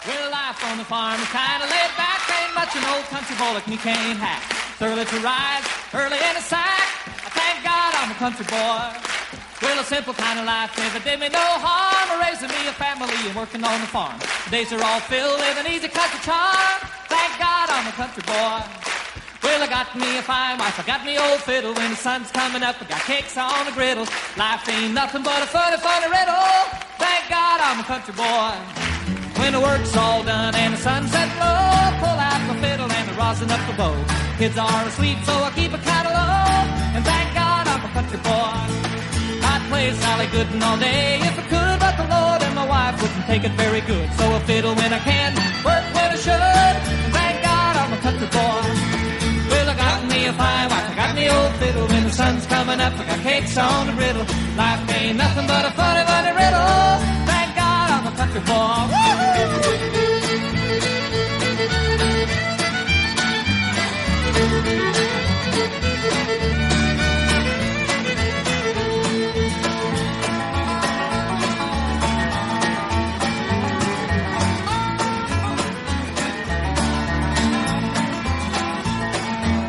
Well, life on the farm is kind of laid back. Ain't much an old country boy like me can't hack. It's early to rise, early in the sack. I thank God I'm a country boy. Well, a simple kind of life never did me no harm. Raising me a family and working on the farm. The days are all filled with an easy country charm. Thank God I'm a country boy. Well, I got me a fine wife, I got me old fiddle. When the sun's coming up, I got cakes on the griddle. Life ain't nothing but a funny, funny riddle. Thank God I'm a country boy. When the work's all done and the sunset low, pull out my fiddle and I rosin up the bow. Kids are asleep, so I keep a cattle low. And thank God I'm a country boy. I'd play Sally Gooden all day if I could, but the Lord and my wife wouldn't take it very good. So I fiddle when I can, work when I should. And thank God I'm a country boy. Well, I got me a fine wife, I got me old fiddle. When the sun's coming up, I got cakes on the griddle. Life ain't nothing but a funny, funny riddle. Thank God I'm a country boy. Woo-hoo!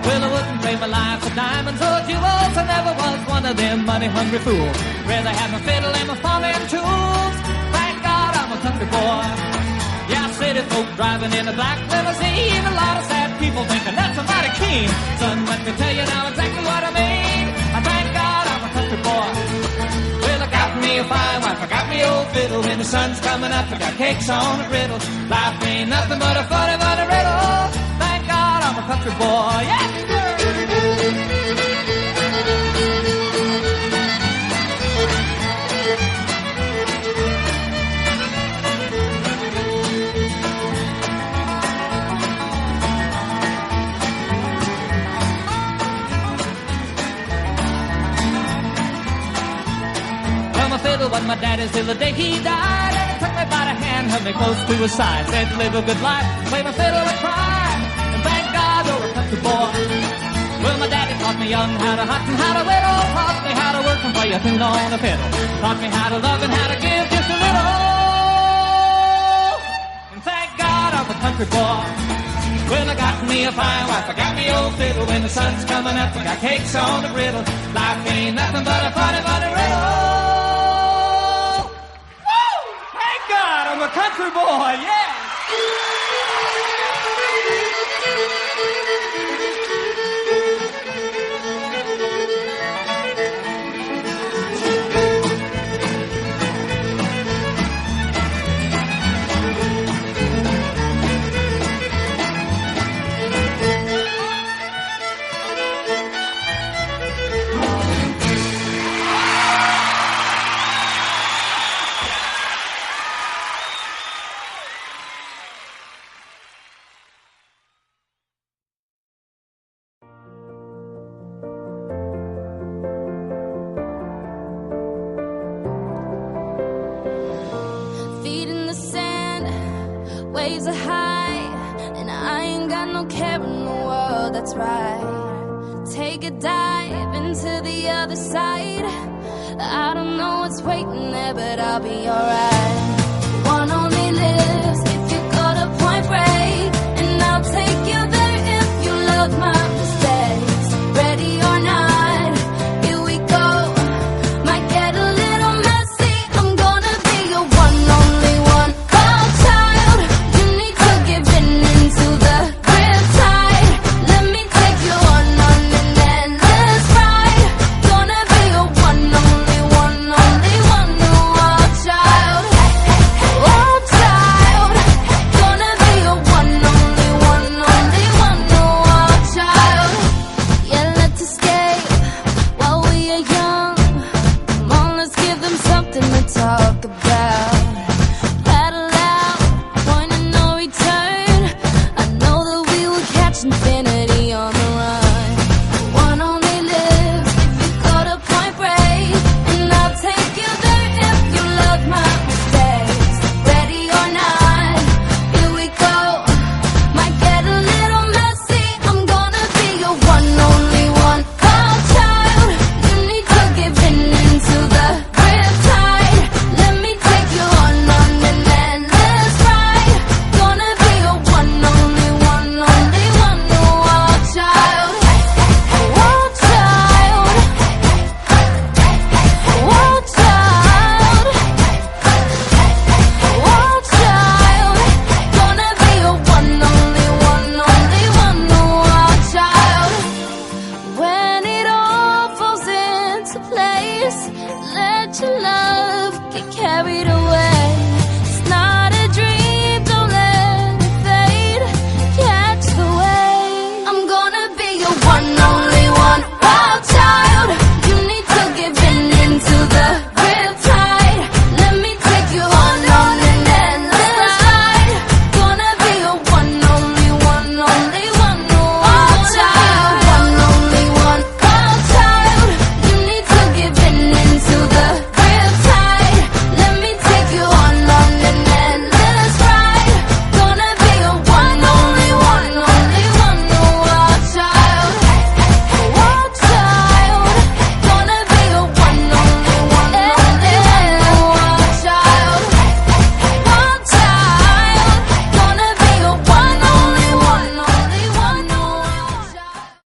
Well, I wouldn't trade my life for diamonds or jewels. I never was one of them money-hungry fools. Rather have my fiddle and my farming tools. Thank God I'm a country boy. Yeah, city folk driving in a black limousine. A lot of sad people thinking that's a mighty keen. Son, let me tell you now exactly what I mean. I thank God I'm a country boy. Well, I got me a fine wife, I got me old fiddle. When the sun's coming up, I got cakes on the griddle. Life ain't nothing but a funny, funny riddle. Thank God I'm a country boy. Yeah, sir. Fiddle was my daddy's till the day he died. And he took me by the hand, held me close to his side. Said, live a good life, play my fiddle and cry. And thank God you're a country boy. Well, my daddy taught me young how to hunt and how to whittle. Taught me how to work and play a tune on a fiddle. Taught me how to love and how to give just a little. And thank God I'm a country boy. Well, I got me a fine wife, I got me old fiddle. When the sun's coming up, I got cakes on the griddle. Life ain't nothing but a funny, funny riddle. I'm a country boy, yeah! Waves are high, and I ain't got no care in the world, that's right. Take a dive into the other side. I don't know what's waiting there, but I'll be alright.